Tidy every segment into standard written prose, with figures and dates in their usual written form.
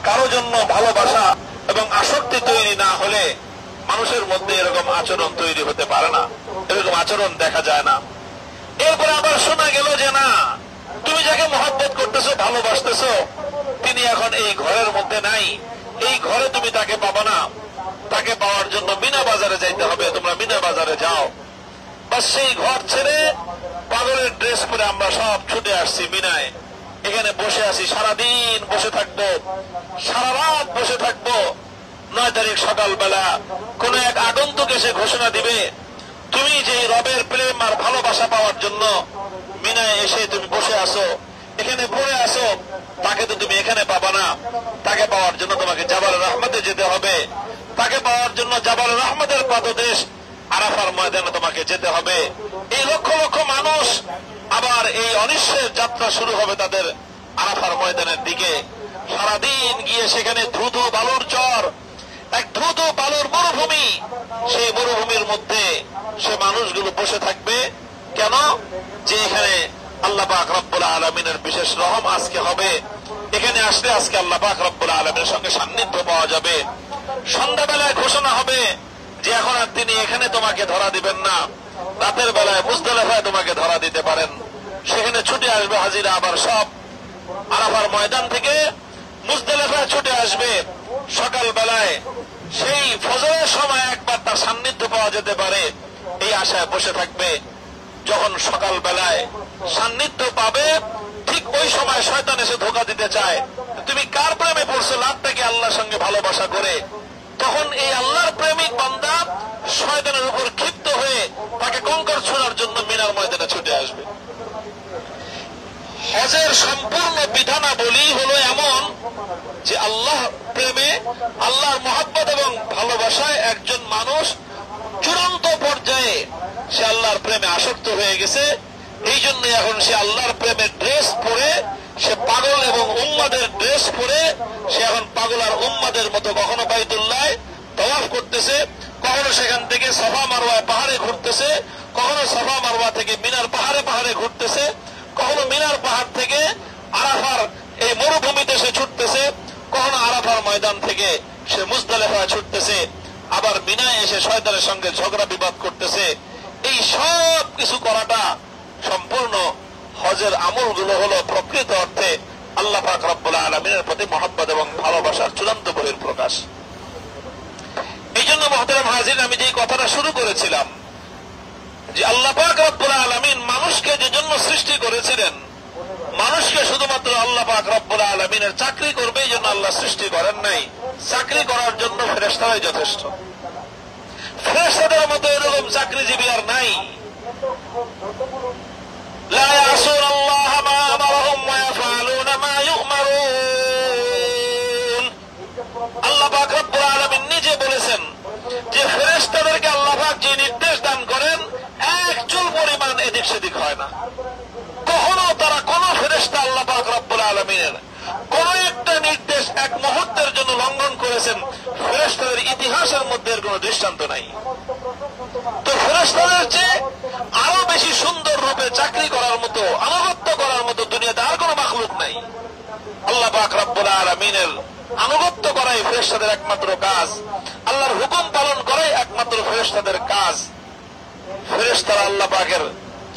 কারো জন্য ভালোবাসা এবং আসক্তি তৈরি না হলে মানুষের মধ্যে এরকম আচরণ তৈরি হতে পারে না, এরকম আচরণ দেখা যায় না। এরপরে আবার শোনা গেল যে না, তুমি যাকে মহব্বত করতেছো, ভালোবাসতেছো, তিনি এখন এই ঘরের মধ্যে নাই, এই ঘরে তুমি তাকে পাবো না, তাকে পাওয়ার জন্য মিনা বাজারে যাইতে হবে, তোমরা মিনা বাজারে যাও। বাস সেই ঘর ছেড়ে পাগলের ড্রেস পরে আমরা সব ছুটে আসছি মিনায়, এখানে বসে আছি, সারাদিন বসে থাকবো, সারা রাত বসে থাকবো। 9 তারিখ সকালবেলা কোন এক আগন্তুক এসে ঘোষণা দিবে, তুমি যে রবের প্রেম আর ভালোবাসা পাওয়ার জন্য মিনায় এসে তুমি বসে আসো, এখানে পড়ে আসো, তাকে তো তুমি এখানে পাবা না, তাকে পাওয়ার জন্য তোমাকে জাবাল রহমতে যেতে হবে, তাকে পাওয়ার জন্য জাবাল রহমতের পাদদেশ আরাফার ময়দানে তোমাকে যেতে হবে। এই লক্ষ লক্ষ মানুষ আবার এই অনিশ্চয়ের যাত্রা শুরু হবে তাদের আরাফার ময়দানের দিকে। সারাদিন গিয়ে সেখানে দ্রুত বালুর চর, এক দ্রুত বালুর মরুভূমি, সেই মরুভূমির মধ্যে সে মানুষগুলো বসে থাকবে। কেন? যে এখানে আল্লাহ পাক রব্বুল আলামিনের বিশেষ রহম আজকে হবে, এখানে আসলে আজকে আল্লাহ পাক রব্বুল আলামিনের সঙ্গে সান্নিধ্য পাওয়া যাবে। সন্ধ্যাবেলায় ঘোষণা হবে যে এখন আর তিনি এখানে তোমাকে ধরা দিবেন না, রাতের বেলায় মুজদালিফায় তোমাকে ধরা দিতে পারেন। সেখানে ছুটে আসবে হাজিরা, আবার সব আরাফার ময়দান থেকে মুজদালিফায় ছুটে আসবে। সকাল বেলায় সেই ফজরের সময় একবার তার সান্নিধ্য পাওয়া যেতে পারে, এই আশায় বসে থাকবে। যখন সকাল বেলায় সান্নিধ্য পাবে, ঠিক ওই সময় শয়তান এসে ধোঁকা দিতে চায়, তুমি কার প্রেমে পড়ছো, লাভটাকে আল্লাহর সঙ্গে ভালোবাসা করে। তখন এই আল্লাহর প্রেমিক বান্দা শয়তানের উপর ক্ষিপ্ত হয়ে তাকে কঙ্কর ছোড়ার জন্য মিনার ময়দানে ছুটে আসবে। হজের সম্পূর্ণ বিধানাবলী হলো এমন যে আল্লাহ প্রেমে, আল্লাহর মহব্বত এবং ভালোবাসায় একজন মানুষ চূড়ান্ত পর্যায়ে সে আল্লাহর প্রেমে আসক্ত হয়ে গেছে। এই জন্য এখন সে আল্লাহর প্রেমের ড্রেস পরে, সে পাগল এবং উম্মাদের ড্রেস পরে সে এখন পাগল আর উম্মাদের মতো কখনো বাইতুল্লাহ তওয়াফ করতেছে, কখনো সেখান থেকে সাফা মারওয়ায় পাহাড়ে ঘুরতেছে, কখনো সাফা মারওয়া থেকে মিনার পাহাড়ে পাহাড়ে ঘুরতেছে, কখনো মিনার পাহাড় থেকে আরাফার এই মরুভূমিতে সে ছুটতেছে, কখনো আরাফার ময়দান থেকে সে মুজদালিফায় ছুটতেছে, আবার মিনায় এসে শয়তানের সঙ্গে ঝগড়া বিবাদ করতেছে। এই সব কিছু করাটা সম্পূর্ণ হজের আমলগুলো হলো প্রকৃত অর্থে আল্লাহ পাক রব্বুল আলামিনের প্রতি মহব্বত এবং ভালোবাসার চূড়ান্ত বহিঃপ্রকাশ। এই জন্য মুহতারাম হাজির, আমি যে কথাটা শুরু করেছিলাম যে আল্লাহ পাক রব্বুল আলামিন মানুষকে যে জন্য সৃষ্টি করেছিলেন, মানুষকে শুধুমাত্র আল্লাহ পাক রব্বুল আলামিনের চাকরি করবে এই জন্য আল্লাহ সৃষ্টি করেন নাই। চাকরি করার জন্য ফেরেশতারাই যথেষ্ট। ফেরেশতাদের মতো এরকম চাকরিজীবী আর নাই। লা ইয়াসুনাল্লাহ মা আমারহুম ওয়া ইয়াফআলুনা মা ইউমারুন। আল্লাহ পাক রব্বুল আলামিন নিজে বলেছেন যে ফেরেশতাদেরকে আল্লাহ পাক যে নির্দেশ দান করেন, এক চুল পরিমাণ এদিক সেদিক হয় না। কখনো তারা কোন ফেরেশতা আল্লাহ পাক রব্বুল আলামিনের কোন একটা নির্দেশ এক মুহূর্তের জন্য লঙ্ঘন করেছেন, ফেরেশতাদের ইতিহাসের মধ্যে এর কোন দৃষ্টান্ত নাই। তো ফেরেশতাদের চেয়ে আরো বেশি সুন্দর রূপে চাকরি করার মতো, আনুগত্য করার মতো দুনিয়াতে আর কোন মাখলুক নাই। আল্লাহ পাক রব্বুল আলামিনের আনুগত্য করাই ফেরেশতাদের একমাত্র কাজ, আল্লাহর হুকুম পালন করাই একমাত্র ফেরেশতাদের কাজ। ফেরেশতারা আল্লাহ পাকের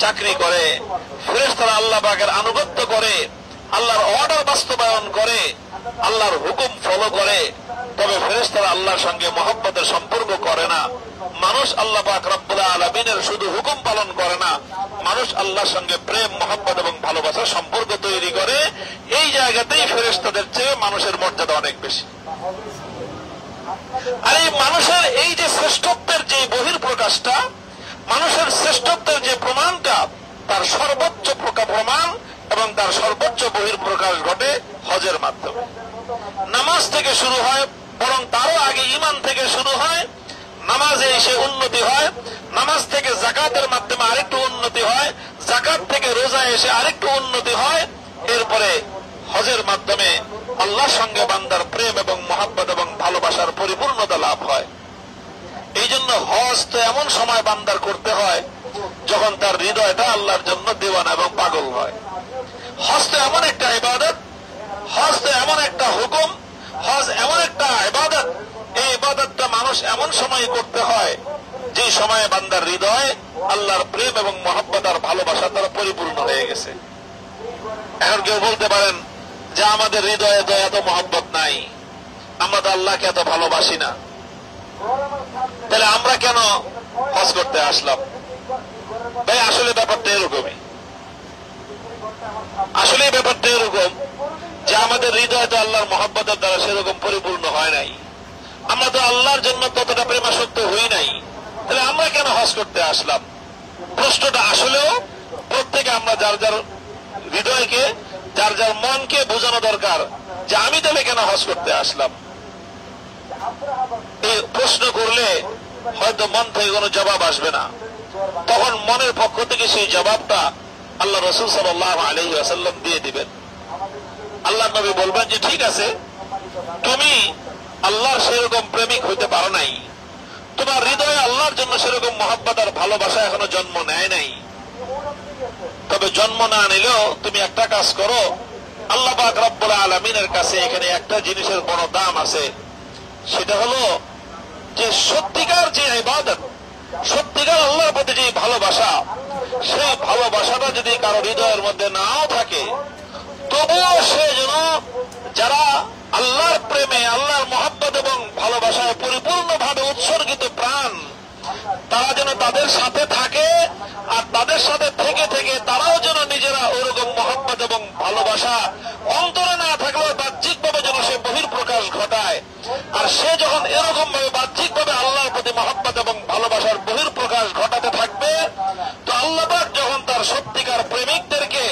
চাকরি করে, ফেরেশতারা আল্লাহ পাকের আনুগত্য করে, আল্লাহর অর্ডার বাস্তবায়ন করে, আল্লাহর হুকুম ফলো করে। তবে ফেরেশতারা আল্লাহর সঙ্গে মহব্বতের সম্পর্ক করে না। মানুষ আল্লাহ পাক রব্বুল আলামিনের শুধু হুকুম পালন করে না, মানুষ আল্লাহর সঙ্গে প্রেম, মহব্বত এবং ভালোবাসার সম্পর্ক তৈরি করে। এই জায়গাতেই ফেরেশতাদের চেয়ে মানুষের মর্যাদা অনেক বেশি। আর এই মানুষের এই যে শ্রেষ্ঠত্বের যে বহিঃপ্রকাশটা, মানুষের শ্রেষ্ঠত্বের যে প্রমাণটা, তার সর্বোচ্চ প্রমাণ এবং তার সর্বোচ্চ বহিঃপ্রকাশ ঘটে হজের মাধ্যমে। নামাজ থেকে শুরু হয়, বরং তারও আগে ঈমান থেকে শুরু হয়। নামাজে এসে উন্নতি হয়, নামাজ থেকে যাকাতের মাধ্যমে আরেকটু উন্নতি হয়, যাকাত থেকে রোজা এসে আরেকটু উন্নতি হয়। এরপরে হজের মাধ্যমে আল্লাহর সঙ্গে বান্দার প্রেম এবং মহব্বত এবং ভালোবাসার পরিপূর্ণতা লাভ হয়। এই জন্য হজ তো এমন সময় বান্দার করতে হয় যখন তার হৃদয়টা আল্লাহর জন্য দেওয়ানা এবং পাগল হয়। হজ তো এমন একটা ইবাদত, হজ তো এমন একটা হুকুম, সময় করতে হয় যে সময়ে বান্দার হৃদয় আল্লাহর প্রেম এবং মহব্বত আর ভালোবাসা দ্বারা পরিপূর্ণ হয়ে গেছে। এখন কেউ বলতে পারেন যে আমাদের হৃদয়ে তো এত মহব্বত নাই, আমরা তো আল্লাহকে এত ভালোবাসি না, তাহলে আমরা কেন হজ করতে আসলাম? ভাই আসলে ব্যাপারটা এরকমই, আসলে ব্যাপারটা এরকম যে আমাদের হৃদয় তো আল্লাহর মহব্বতের দ্বারা সেরকম পরিপূর্ণ হয় নাই, আমরা তো আল্লাহর জন্য ততটা প্রেমাসক্ত হই নাই, তাহলে আমরা কেন হজ করতে আসলাম? প্রশ্নটা আসলেও প্রত্যেকে আমরা যার যার হৃদয়কে, যার যার মনকে বোঝানো দরকার যে আমি তাহলে কেন হজ করতে আসলাম। এই প্রশ্ন করলে হয়তো মন থেকে কোনো জবাব আসবে না, তখন মনের পক্ষ থেকে সেই জবাবটা আল্লাহ রাসূল সাল্লাল্লাহু আলাইহি ওয়াসাল্লাম দিয়ে দিবেন। আল্লাহ নবী বলবেন যে ঠিক আছে, তুমি আল্লাহর সেরকম প্রেমিক হইতে পারো নাই, তোমার হৃদয়ে আল্লাহর জন্য সেরকম মহব্বত আর ভালোবাসা এখনো জন্ম নেয় নাই, তবে জন্ম না নিলেও তুমি একটা কাজ করো, আল্লাহ পাক রব্বুল আলামিনের কাছে এখানে একটা জিনিসের বড় দাম আছে, সেটা হলো যে সত্যিকার যে ইবাদত, সত্যিকার আল্লাহর প্রতি যে ভালোবাসা, সেই ভালোবাসাটা যদি কারো হৃদয়ের মধ্যে নাও থাকে, তবুও সে যেন যারা আল্লাহর প্রেমে, আল্লাহর মহব্বত এবং ভালোবাসায় পরিপূর্ণভাবে উৎসর্গিত প্রাণ, তারা যেন তাদের সাথে থাকে, আর তাদের সাথে থেকে থেকে তারাও যেন নিজেরা ওরকম মহব্বত এবং ভালোবাসা অন্তরে না থাকলেও বাহ্যিকভাবে যেন সে বহিঃপ্রকাশ ঘটায়। আর সে যখন এরকম ভাবে বাহ্যিকভাবে আল্লাহর প্রতি মহব্বত এবং ভালোবাসার বহিঃপ্রকাশ ঘটাতে থাকবে, তো আল্লাহ পাক যখন তার সত্যিকার প্রেমিকদেরকে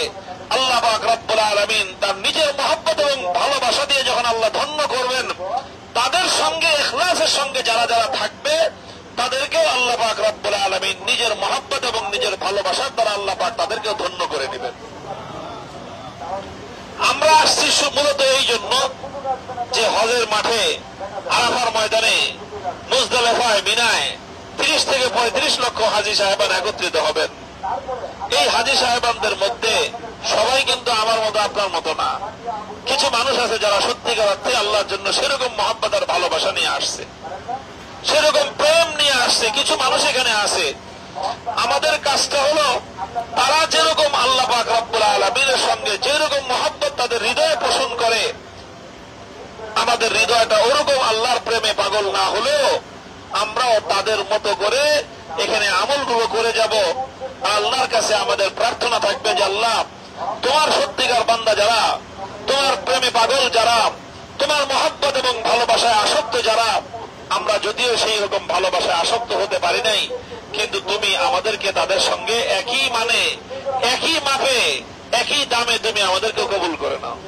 আল্লাহ পাক রব্বুল আলামিন তার নিজের মহব্বত এবং ভালোবাসা দিয়ে যখন আল্লাহ ধন্য করবেন, তাদের সঙ্গে ইখলাসের সঙ্গে যারা যারা থাকবে তাদেরকেও আল্লাহ পাক রব্বুল আলামিন নিজের মহব্বত এবং নিজের ভালোবাসার দ্বারা আল্লাহ পাক তাদেরকেও ধন্য করে নেবেন। আমরা আসছি মূলত এই জন্য যে হজের মাঠে, আরাফার ময়দানে, মুজদালিফায়, মিনায় 30 থেকে 35 লক্ষ হাজী সাহেবান একত্রিত হবেন। এই হাজী সাহেবানদের মধ্যে সবাই কিন্তু আমার মতো আপনার মতো না, কিছু মানুষ আছে যারা সত্যিকার অর্থে আল্লাহর জন্য সেরকম মহব্বত আর ভালোবাসা নিয়ে আসছে, সেরকম প্রেম নিয়ে আসছে। কিছু মানুষ এখানে আছে, আমাদের কাজটা হলো তারা যেরকম আল্লাহ পাক রব্বুল আলামিনের সঙ্গে যেরকম মহব্বত তাদের হৃদয়ে পোষণ করে, আমাদের হৃদয়টা ওরকম আল্লাহর প্রেমে পাগল না হলেও আমরাও তাদের মতো করে এখানে আমলগুলো করে যাব। আল্লাহর কাছে আমাদের প্রার্থনা থাকবে যে আল্লাহ, তোমার সত্যিকার বান্দা যারা, তোমার প্রেমে পাগল যারা, তোমার মহব্বত এবং ভালোবাসায় আসক্ত যারা, আমরা যদিও সেই রকম ভালোবাসায় আসক্ত হতে পারি নাই, কিন্তু তুমি আমাদেরকে তাদের সঙ্গে একই মানে, একই মাপে, একই দামে তুমি আমাদেরকে কবুল করে নাও।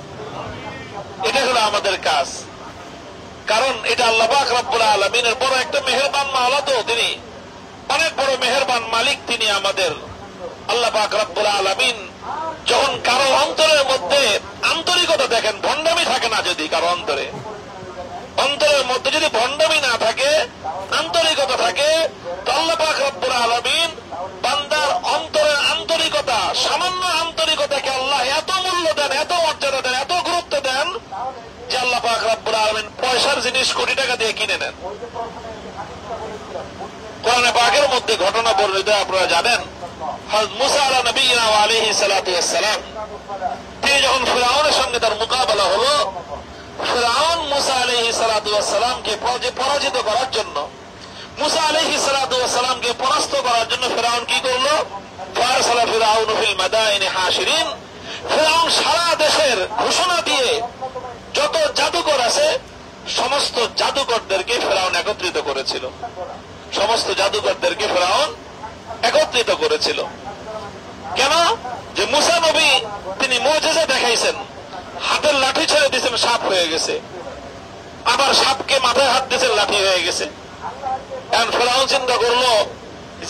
এটা হলো আমাদের কাজ, কারণ এটা আল্লাহ পাক রব্বুল আলামিনের বড় একটা মেহেরবান মাওলা, তো তিনি অনেক বড় মেহেরবান মালিক, তিনি আমাদের আল্লাহ পাক রব্বুল আলামিন যখন কারো অন্তরের মধ্যে আন্তরিকতা দেখেন, ভণ্ডামি থাকে না, যদি কারো অন্তরের মধ্যে যদি ভণ্ডামি না থাকে, আন্তরিকতা থাকে, তো আল্লাহ পাক রব্বুল আলামিন বান্দার অন্তরের আন্তরিকতা, সামান্য আন্তরিকতাকে আল্লাহ এত মূল্য দেন, এত মর্যাদা দেন, এত গুরুত্ব দেন যে আল্লাহ পাক রব্বুল আলামিন পয়সার জিনিস কোটি টাকা দিয়ে কিনে নেন। কোরআনে পাকের মধ্যে ঘটনা বর্ণিত, আপনারা জানেন, হযরত মুসা আলাইহিস সালাতু ওয়াস সালাম, তিনি যখন ফিরআউনের সঙ্গে তার মোকাবেলা হলো, ফিরআউন মুসা আলাইহিস সালাতু ওয়াস সালামকে পরাজিত করার জন্য, মুসা আলাইহিস সালাতু ওয়াস সালামকে পরাস্ত করার জন্য ফিরআউন কি করলো? ফারসালা ফিরআউন ফিল মাদাইনি হাশিরিন, ফিরআউন সারা দেশের ঘোষণা দিয়ে যত জাদুকর আছে সমস্ত জাদুকরদেরকে ফিরআউন একত্রিত করেছিল, সমস্ত জাদুকরদেরকে ফিরআউন একত্রিত করেছিল। কেন? যে মুসা নবী তিনি মুজিজা দেখাইছেন, হাতের লাঠি ছেড়ে দিয়েছেন, সাপ হয়ে গেছে, আবার সাপকে মাথায় হাত দিয়েছেন, লাঠি হয়ে গেছে। এখন ফিরআউন চিন্তা করলো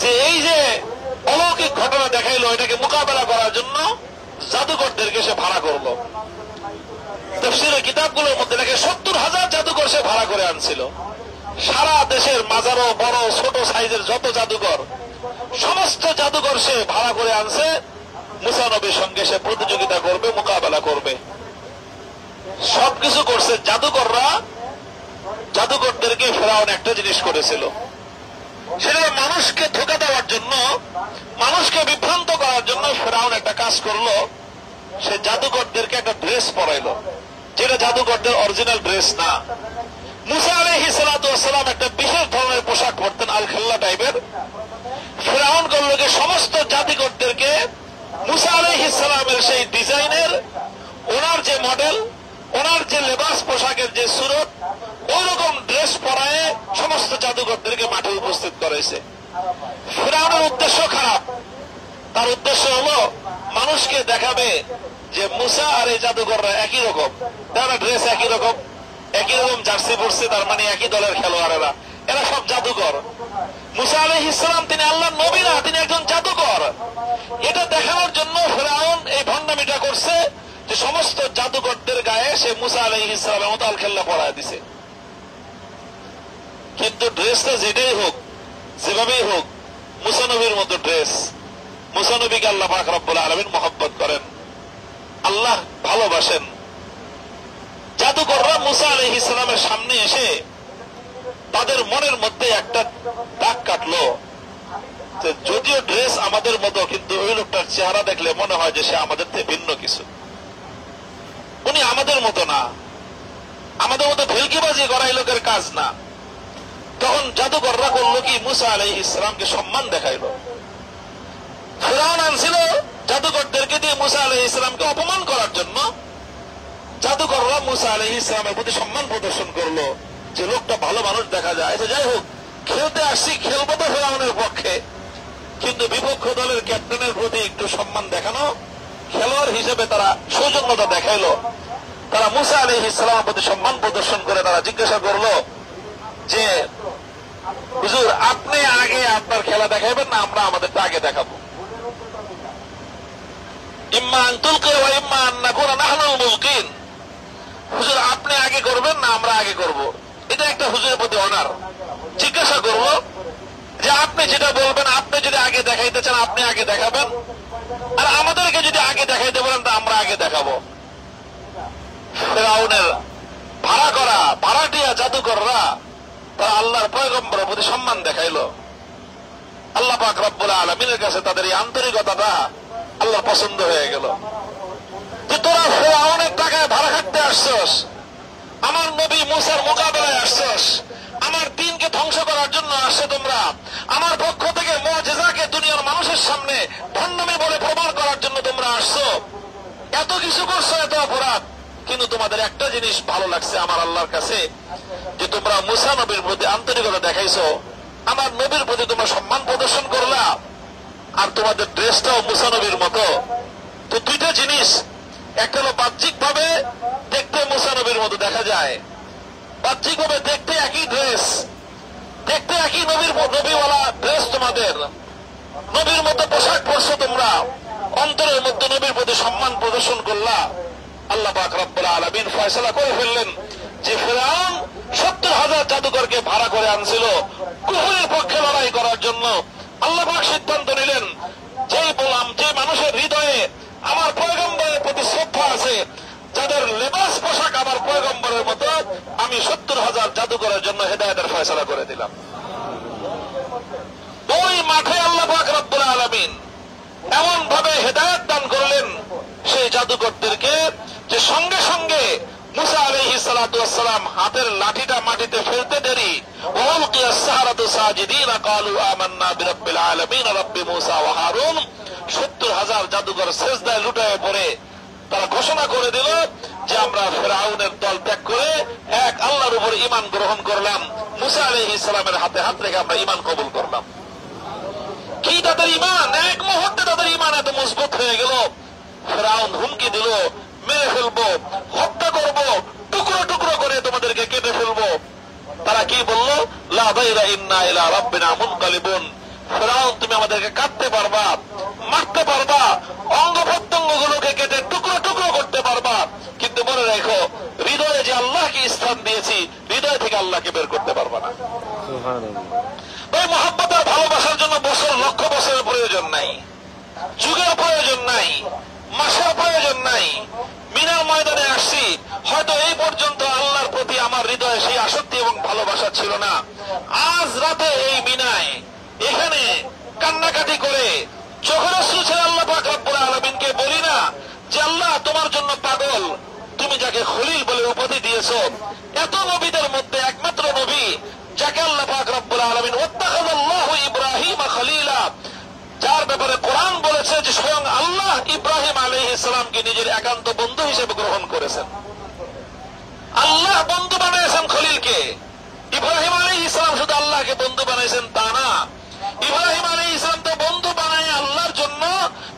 যে এই যে অলৌকিক ঘটনা দেখাইলো, এটাকে মোকাবেলা করার জন্য জাদুকরদেরকে সে ভাড়া করলো। তাফসীরের কিতাবগুলোর মধ্যে লেখে 70,000 জাদুকর সে ভাড়া করে আনছিল। সারা দেশের মাজারো বড় ছোট সাইজের যত জাদুকর, সমস্ত জাদুকর সে ভাড়া করে আনছে, মুসা নবীর সঙ্গে সে প্রতিযোগিতা করবে, মোকাবেলা করবে। সবকিছু করছে জাদুকররা। জাদুকরদেরকে ফিরআউন একটা জিনিস করেছিল, সেটা মানুষকে ধোঁকা দেওয়ার জন্য, মানুষকে বিভ্রান্ত করার জন্য ফেরাউন একটা কাজ করলো। সে জাদুকরদেরকে একটা ড্রেস পরাইলো, যেটা জাদুকরদের অরিজিনাল ড্রেস না। মুসা আলাইহিস সালাতু ওয়াস সালাম একটা বিশেষ ধরনের পোশাক পরতেন, আল খাল্লা টাইপের। ফেরাউন করলো যে সমস্ত জাদুকরদেরকে মুসা আলাইহিস সালামের সেই ডিজাইনের, ওনার যে মডেল, ওনার যে লেবাস পোশাকের যে সুরত, ওইরকম ড্রেস পরায় সমস্ত জাদুকরদেরকে মাঠে উপস্থিত করেছে। ফেরাউনের উদ্দেশ্য খারাপ। তার উদ্দেশ্য হলো মানুষকে দেখাবে যে মুসা আর এই জাদুকররা একই রকম, তারা ড্রেস একই রকম, একই রকম জার্সি পরছে, তার মানে একই দলের খেলোয়াড়েরা, এরা সব জাদুকর। মুসা আলাইহিস সালাম তিনি আল্লাহর নবী না, তিনি একজন জাদুকর। এটা দেখানোর জন্য ফেরাউন এই ভণ্ডামিটা করছে যে সমস্ত জাদুকরদের গায়ে সে মুসা আলাইহিস সালামের মতো আল খেল্লা পরায় দিছে। কিন্তু ড্রেসটা যেটাই হোক, যেভাবেই হোক, মুসা নবীর মতো ড্রেস। মুসা নবীকে আল্লাহ পাক রব্বুল আলামিন মহব্বত করেন, আল্লাহ ভালোবাসেন। জাদুকররা মুসা আলাইহিস সালামের সামনে এসে তাদের মনের মধ্যে একটা দাগ কাটলো, যদিও ড্রেস আমাদের মতো, কিন্তু ওই লোকটার চেহারা দেখলে মনে হয় যে সে আমাদের থেকে ভিন্ন কিছু। উনি আমাদের মতো না, আমাদের মতো ভেলকিবাজি করা এই লোকের কাজ না। তখন জাদুকররা করলো কি, মুসা আলাইহিস সালামকে সম্মান দেখাইলো। ফেরাউন আনছিল জাদুকরদেরকে দিয়ে মুসা আলাইহিস সালামকে অপমান করার জন্য। জাদুকররা মুসা আলাইহিস সালামের প্রতি সম্মান প্রদর্শন করলো, যে লোকটা ভালো মানুষ দেখা যায়। যাই হোক, খেলতে আসছি, খেলবো তো ফেরাউনের পক্ষে, কিন্তু বিপক্ষ দলের ক্যাপ্টেনের প্রতি একটু সম্মান দেখানো, খেলোয়াড় হিসেবে তারা সৌজন্যতা দেখাইলো। তারা মুসা আলাইহিস সালামের প্রতি সম্মান প্রদর্শন করে তারা জিজ্ঞাসা করলো যে, হুজুর আপনি আগে আপনার খেলা দেখাইবেন না আমরা আমাদেরটা আগে দেখাবো? ইম্মা আন তুলকি ওয়া ইম্মা আন নাকুনা নাহনুল মুলকিন। হুজুর আপনি আগে করবেন না আমরা আগে করব? এটা একটা হুজুরের প্রতি অনার। জিজ্ঞাসা করবো যে আপনি যেটা বলবেন, আপনি যদি আগে দেখাইতে চান আপনি আগে দেখাবেন, আর আমাদেরকে যদি আগে দেখাইতে বলেন তা আমরা আগে দেখাবো। ফেরাউনের ভাড়া করা ভাড়াটিয়া জাদুকররা তারা আল্লাহর পয়গম্বরের প্রতি সম্মান দেখাইলো। আল্লাহ পাক রব্বুল আলামিনের কাছে তাদের এই আন্তরিকতাটা আল্লাহর পছন্দ হয়ে গেল। যে তোরা ফেরাউনের টাকায় ভাড়া খাটতে আসছস, আমার নবী মুসার মোকাবেলায় আসছস, আমার দিনকে ধ্বংস করার জন্য আসছে তোমরা, আমার পক্ষ থেকে মুআজিজাকে দুনিয়ার মানুষের সামনে ভণ্ডামি বলে প্রমাণ করার জন্য তোমরা আসছো। এত কিছু করছো, এত অপরাধ, কিন্তু তোমাদের একটা জিনিস ভালো লাগছে আমার আল্লাহর কাছে, যে তোমরা মুসা নবীর প্রতি আন্তরিকতা দেখাইছো, আমার নবীর প্রতি তোমরা সম্মান প্রদর্শন করলা, আর তোমাদের ড্রেসটাও মুসা নবীর মতো। তো দুইটা জিনিস, একটা হলো বাহ্যিক ভাবে দেখতে মুসা নবীর মতো দেখা যায়, বাহ্যিক ভাবে দেখতে একই ড্রেস, দেখতে একই নবীওয়ালা ড্রেস, তোমাদের নবীর মতো পোশাক পরছো তোমরা, অন্তরের মধ্যে নবীর প্রতি সম্মান প্রদর্শন করলা। আল্লাহ পাক রব্বুল আলামিন ফয়সালা করে ফেললেন যে ফেরাউন 70,000 জাদুকরকে ভাড়া করে আনছিল কুফরের পক্ষে লড়াই করার জন্য। আল্লাহ পাক সিদ্ধান্ত নিলেন, যে মানুষের হৃদয়ে আমার পয়গম্বরের প্রতি শ্রদ্ধা আছে, যাদের লেবাস পোশাক আমার পয়গম্বরের মতো, আমি 70,000 জাদুকরের জন্য হেদায়েতের ফয়সালা করে দিলাম। ওই মাঠে আল্লাহ পাক রব্বুল আলামিন এমন ভাবে হেদায়েত দান করলেন সেই জাদুকরদেরকে, যে সঙ্গে সঙ্গে মুসা আলাইহিস সালাতু ওয়াস সালাম হাতের লাঠিটা মাটিতে ফেলতে দেরি, ওয়ালকিয়াস সাহারাতু সাজিদিনা ক্বালু আমান্না বিরাব্বিল আলামিন রাব্বি মুসা ওয়া হারুন। 70,000 জাদুকর সিজদায় লুটায়ে পড়ে তারা ঘোষণা করে দিল যে আমরা ফেরাউনের দল ত্যাগ করে এক আল্লাহর উপর ঈমান গ্রহণ করলাম। মুসা আলাইহিস সালামের হাতে হাত রেখে আমরা ঈমান কবুল করলাম। কি তাদের ঈমান! এক মুহূর্তে তাদের ঈমান এত মজবুত হয়ে গেল। ফেরাউন হুমকি দিল, মেরে ফেলবো, হত্যা করবো, টুকরো টুকরো করে তোমাদেরকে কেটে ফেলবো। তারা কি বলল? লা দাইরা ইন্না ইলা রাব্বিনা মুনকালিবুন। ফেরাউন তুমি আমাদেরকে কাটতে পারবা, মারতে পারবা, অঙ্গ প্রত্যঙ্গ গুলোকে কেটে টুকরো টুকরো করতে পারবা, কিন্তু মনে রেখো হৃদয়ে যে আল্লাহকে স্থান দিয়েছি, হৃদয় থেকে আল্লাহকে বের করতে পারবা না। ওই মহব্বত আর ভালোবাসার জন্য লক্ষ বছরের প্রয়োজন নাই, যুগের প্রয়োজন নাই, মাসের প্রয়োজন নাই। মিনার ময়দানে আসছি, হয়তো এই পর্যন্ত আল্লাহর প্রতি আমার হৃদয়ে সেই আসক্তি এবং ভালোবাসা ছিল না। আজ রাতে এই মিনায় এখানে কান্নাকাটি করে চোখের অশ্রু ছেড়ে আল্লাহ পাক রব্বুল আলামিনকে বলি না যে আল্লাহ তোমার জন্য পাগল, তুমি যাকে খলিল বলে উপাধি দিয়েছো, এত নবীদের মধ্যে একমাত্র নবী যাকে আল্লাহ পাক রব্বুল আলামিন ওয়াত্তাখাযাল্লাহু ইব্রাহিমা খলিলা, যার ব্যাপারে কোরআন বলেছে যে স্বয়ং আল্লাহ ইব্রাহিম আলাইহিস সালামকে নিজের একান্ত বন্ধু হিসেবে গ্রহণ করেছেন। আল্লাহ বন্ধু বানিয়েছেন খলিলকে। ইব্রাহিম আলাইহিস সালাম শুধু আল্লাহকে বন্ধু বানাইছেন তা না, ইব্রাহিম আলাইহিস সালাম তো বন্ধু বানায় আল্লাহর জন্য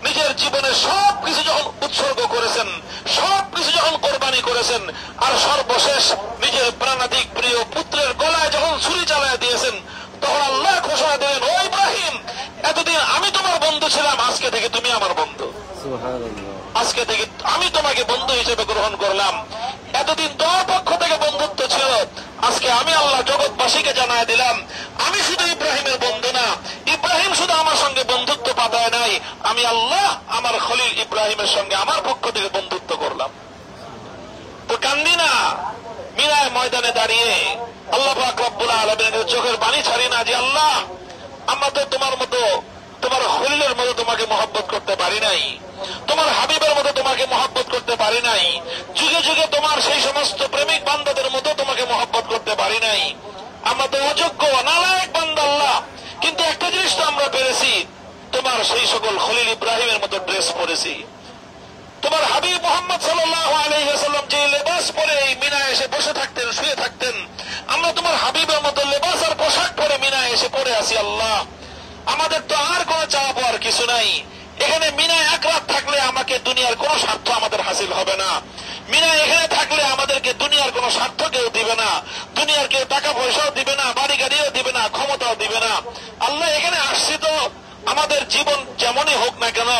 নিজের জীবনে সবকিছু যখন উৎসর্গ করেছেন, সবকিছু যখন কোরবানি করেছেন, আর সর্বশেষ নিজের প্রাণাধিক প্রিয় পুত্রের গলায় যখন ছুরি চালায় দিয়েছেন, তখন আল্লাহ ঘোষণা দিলেন, ও ইব্রাহিম, এতদিন আমি তোমার বন্ধু ছিলাম, আজকে থেকে তুমি আমার বন্ধু। আজকে থেকে আমি তোমাকে বন্ধু হিসেবে গ্রহণ করলাম। এতদিন তোমার পক্ষ থেকে বন্ধুত্ব ছিল, আজকে আমি আল্লাহ জগৎবাসীকে জানায় দিলাম, আমি শুধু ইব্রাহিমের বন্ধু না, ইব্রাহিম শুধু আমার সঙ্গে বন্ধুত্ব পাতায় নাই, আমি আল্লাহ আমার খলিল ইব্রাহিমের সঙ্গে আমার পক্ষ থেকে বন্ধুত্ব করলাম। তো কান্দি না, মিনায় ময়দানে দাঁড়িয়ে আল্লাহ পাক রব্বুল আলামিনের চোখের পানি ছাড়ি না যে আল্লাহ, আমরা তো তোমার মতো, তোমার খলিলের মতো তোমাকে মহব্বত করতে পারি নাই, তোমার হাবিবের মতো তোমাকে মহব্বত করতে পারি নাই, যুগে যুগে তোমার সেই সমস্ত প্রেমিক বান্দাদের মতো তোমাকে মহব্বত করতে পারি নাই। আমরা তো অযোগ্য নালায়েক বান্দা আল্লাহ, কিন্তু একটা জিনিস তো আমরা পেরেছি, তোমার সেই সকল খলিল ইব্রাহিমের মতো ড্রেস পরেছি। তোমার হাবিব মুহাম্মদ সাল্লাল্লাহু আলাইহি ওয়াসাল্লাম যে লেবাস পরে এই মিনায় এসে বসে থাকতেন, শুয়ে থাকতেন, আমরা তোমার হাবিবের মতো লেবাস আর পোশাক পরে মিনায় এসে পড়ে আছি। আল্লাহ, আমাদের তো আর কোন চাওয়া পাওয়ার কিছু নাই। এখানে মিনায় এক রাত থাকলে আমাকে দুনিয়ার কোন স্বার্থ আমাদের হাসিল হবে না। মিনায় এখানে থাকলে আমাদেরকে দুনিয়ার কোন স্বার্থ কেউ দিবে না, দুনিয়ার কেউ টাকা পয়সাও দিবে না, বাড়ি গাড়িও দিবে না, ক্ষমতাও দিবে না। আল্লাহ, এখানে আসছি তো আমাদের জীবন যেমনই হোক না কেন,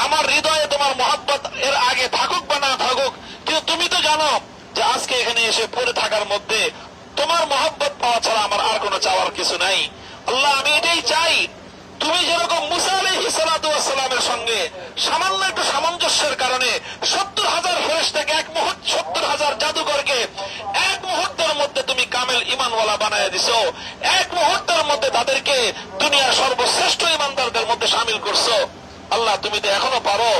আমার হৃদয়ে তোমার মহব্বত এর আগে থাকুক বা না থাকুক, কিন্তু তুমি তো জানো যে আজকে এখানে এসে পড়ে থাকার মধ্যে তোমার মহব্বত পাওয়া ছাড়া আমার আর কোনো চাওয়ার কিছু নাই। আল্লাহ, আমি এটাই চাই, তুমি যেরকম মুসা আলাইহিস সালাতু ওয়াস সালামের সঙ্গে সামান্য একটু সামঞ্জস্যের কারণে 70,000 ফেরেশতাকে 70,000 জাদুকরকে এক মুহূর্তের মধ্যে তুমি কামেল ঈমানওয়ালা বানায় দিছো, এক মুহূর্তের মধ্যে তাদেরকে দুনিয়ার সর্বশ্রেষ্ঠ ঈমানদারদের মধ্যে শামিল করছো। আল্লাহ, তুমি তো এখনো পারো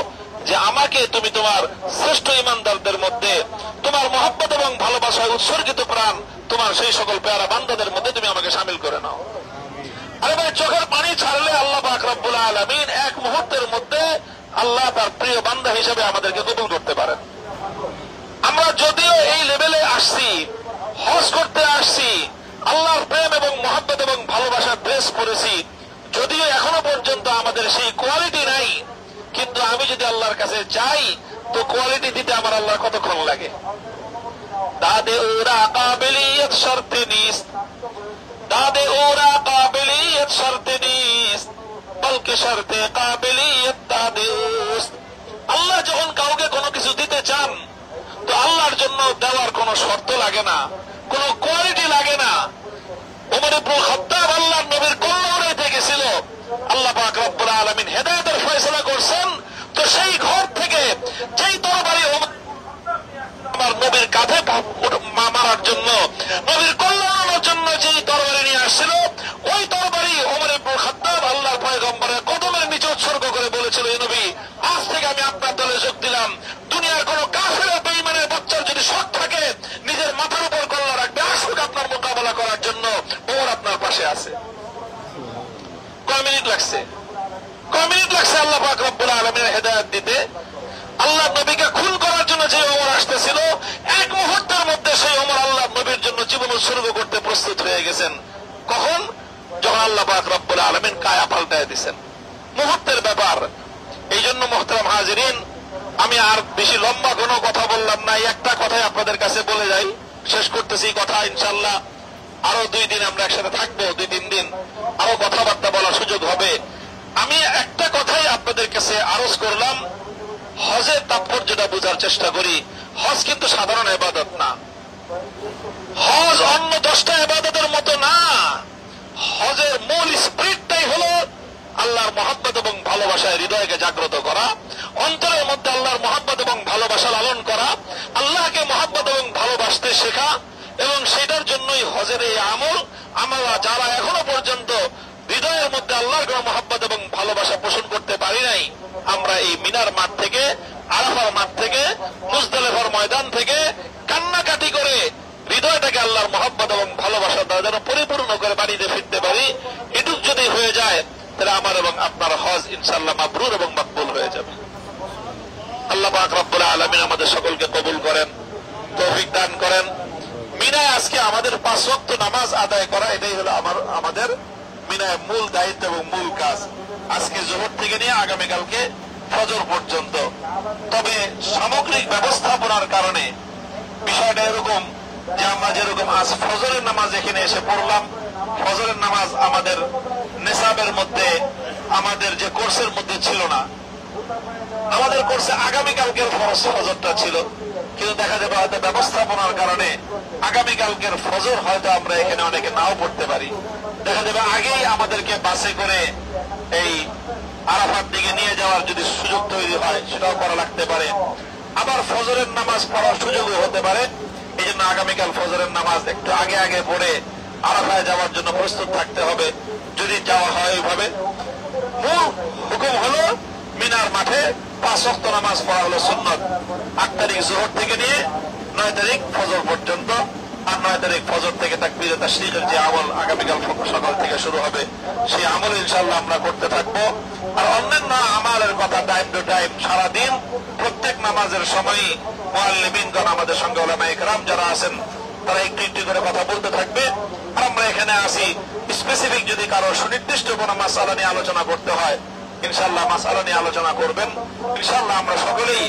যে আমাকে তুমি তোমার শ্রেষ্ঠ ঈমানদারদের মধ্যে, তোমার মহব্বত এবং ভালোবাসায় উৎসর্গিত প্রাণ তোমার সেই সকল পেয়ারা বান্দাদের মধ্যে তুমি আমাকে শামিল করে নাও। আরে ভাই, চোখের পানি ছাড়লে আল্লাহ পাক রব্বুল আলামিন এক মুহূর্তের মধ্যে আল্লাহ তার প্রিয় বান্দা হিসেবে আমাদেরকে কবুল করতে পারেন। আমরা যদিও এই লেভেলে আসছি, হজ করতে আসছি, আল্লাহর প্রেম এবং মহব্বত এবং ভালোবাসার ড্রেস পরেছি, যদিও এখনো পর্যন্ত আমাদের সেই কোয়ালিটি নাই, কিন্তু আমি যদি আল্লাহর কাছে যাই তো কোয়ালিটি দিতে আমার আল্লাহর কতক্ষণ লাগে। দাদে ওরা কাবিলিয়ত শর্তে নিস, দাদে ওরা কাবিলিয়ত শর্তে নিস, বলকে শর্তে কাবিলিয়ত দাদে উস্ত। আল্লাহ যখন কাউকে কোনো কিছু দিতে চান তো আল্লাহর জন্য দেওয়ার কোনো শর্ত লাগে না, কোনো কোয়ালিটি লাগে না। ওমর ইবনে খাত্তাব আল্লাহর নবীর কল্যাণ উড়াইতে গেছিল, আল্লাহ পাক রব্বুল আলামিন হেদায়েতের ফয়সালা করছেন, তো সেই ঘর থেকে যেই তরবারি আমার নবীর কাঁধে মারার জন্য, নবীর কল্যাণের জন্য যেই তরবারি নিয়ে আসছিল, ওই তরবারি ওমর ইবনে খাত্তাব আল্লাহর পয়গম্বরের কদমের নিচে উৎসর্গ করে বলেছিল, এই নবী, আজ থেকে আমি আপনার দলে যোগ দিলাম। দুনিয়ার কোন কাফের বেঈমানের বাচ্চার যদি শখ থাকে নিজের মাথার উপর কল্লা রাখবে, আসুক আপনার মোকাবেলা করার জন্য, ওমর আপনার পাশে আছে। কয় মিনিট লাগছে? কয় মিনিট লাগছে আল্লাহ পাক রব্বুল আলামিনের হেদায়েত দিতে? আল্লাহ নবীকে খুন করার জন্য যে ওমর আসতেছিল, এক মুহূর্তের মধ্যে সেই ওমর আল্লাহ নবীর জন্য জীবন উৎসর্গ করতে প্রস্তুত হয়ে গেছেন। কখন? যখন আল্লাহ পাক রব্বুল আলামিন কায়া পাল্টায় দিয়েছেন। মুহূর্তের ব্যাপার। এই জন্য মুহতারাম হাজিরিন, আমি আর বেশি লম্বা কোনো কথা বললাম না, একটা কথাই আপনাদের কাছে বলে যাই, শেষ করতেছি কথা। ইনশাআল্লাহ আরো 2 দিন আমরা একসাথে থাকবো, 2-3 দিন আরো কথাবার্তা বলার সুযোগ হবে। আমি একটা কথাই আপনাদের কাছে আরজ করলাম, হজের তাৎপর্যটা বোঝার চেষ্টা করি। হজ কিন্তু সাধারণ ইবাদত না, হজ অন্য 10টা ইবাদতের মতো না। হজের মূল স্পিরিটটাই হলো আল্লাহর মহব্বত এবং ভালোবাসায় হৃদয়কে জাগ্রত করা, অন্তরের মধ্যে আল্লাহর মহব্বত এবং ভালোবাসা লালন করা, আল্লাহকে মহব্বত এবং ভালোবাসতে শেখা, এবং সেটার জন্যই হজের এই আমল আমরা যারা এখনো পর্যন্ত হৃদয়ের মধ্যে আল্লাহর মহব্বত এবং ভালোবাসা পোষণ করতে পারি নাই, আমরা এই মিনার মাঠ থেকে, আরাফার মাঠ থেকে, মুজদালিফার ময়দান থেকে কান্নাকাটি করে হৃদয়টাকে আল্লাহর মহব্বত এবং ভালোবাসা দ্বারা যেন পরিপূর্ণ করে বাড়িতে ফিরতে পারি, এটুক যদি হয়ে যায় তাহলে আমার এবং আপনার হজ ইনশাআল্লাহ মাবরুর এবং মকবুল হয়ে যাবে। আল্লাহ পাক রব্বুল আলামিন আমাদের সকলকে কবুল করেন, তৌফিক দান করেন। মিনায় আজকে আমাদের 5 ওয়াক্ত নামাজ আদায় করা, এটাই হলো আমাদের মিনায় মূল দায়িত্ব এবং মূল কাজ, আজকে জোহর থেকে নিয়ে আগামীকালকে ফজর পর্যন্ত। তবে সামগ্রিক ব্যবস্থাপনার কারণে বিষয়টা এরকম যে আমরা যেরকম আজ ফজরের নামাজ এখানে এসে পড়লাম, ফজরের নামাজ আমাদের নেশাবের মধ্যে, আমাদের যে কোর্সের মধ্যে ছিল না, আমাদের কোর্সে আগামীকালকের ফজরটা ছিল, কিন্তু দেখা যাবে হয়তো ব্যবস্থাপনার কারণে আগামীকালকের ফজর হয়তো আমরা এখানে অনেকে নাও পড়তে পারি। দেখা যাবে আগেই আমাদেরকে বাসে করে এই আরাফার দিকে নিয়ে যাওয়ার যদি সুযোগ তৈরি হয় সেটাও করা লাগতে পারে, আবার ফজরের নামাজ পড়ার সুযোগও হতে পারে। এই জন্য আগামীকাল ফজরের নামাজ একটু আগে আগে পড়ে আরাফায় যাওয়ার জন্য প্রস্তুত থাকতে হবে, যদি যাওয়া হয় ওইভাবে। মূল হুকুম হলো মিনার মাঠে 5 ওয়াক্ত নামাজ পড়া হলো সুন্নত। 8 তারিখ জোহর থেকে নিয়ে 9 তারিখ ফজর পর্যন্ত, আর 9 তারিখ ফজর থেকে তাকবীরে তাশরীকের যে আমল আগামীকাল সকাল থেকে শুরু হবে, সেই আমল ইনশাআল্লাহ আমরা করতে থাকবো। আর অন্যান্য আমালের কথা টাইম টু টাইম সারাদিন প্রত্যেক নামাজের সময়ই মুআল্লিমিনগণ আমাদের সঙ্গে উলামায়ে কেরাম যারা আছেন তারা একটু একটু করে কথা বলতে থাকবে। আর আমরা এখানে আসি স্পেসিফিক যদি কারো সুনির্দিষ্ট কোনো মাসআলা নিয়ে আলোচনা করতে হয়, ইনশাআল্লাহ মাসআলা নিয়ে আলোচনা করবেন। ইনশাআল্লাহ আমরা সকলেই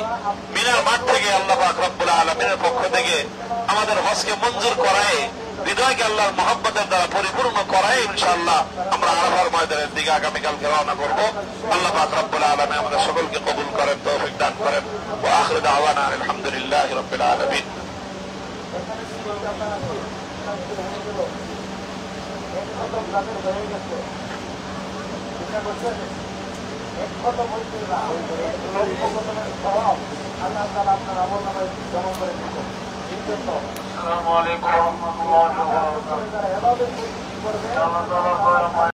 মিনার মাঠ থেকে আল্লাহ পাক রব্বুল আলামিনের পক্ষ থেকে আমাদের হজকে মঞ্জুর করায়, হৃদয়কে আল্লাহর মহব্বতের দ্বারা পরিপূর্ণ করায় ইনশাআল্লাহ আমরা আরাফার ময়দানের দিকে আগামীকালকে রওনা করব। আল্লাহ পাক রব্বুল আলামিন আমাদের সকলকে কবুল করেন, তৌফিক দান করেন। ওয়া আখিরু দাওয়ানা আলহামদুলিল্লাহি রাব্বিল আলামিন। আসসালামু আলাইকুম ওয়া রাহমাতুল্লাহি ওয়া বারাকাতুহু।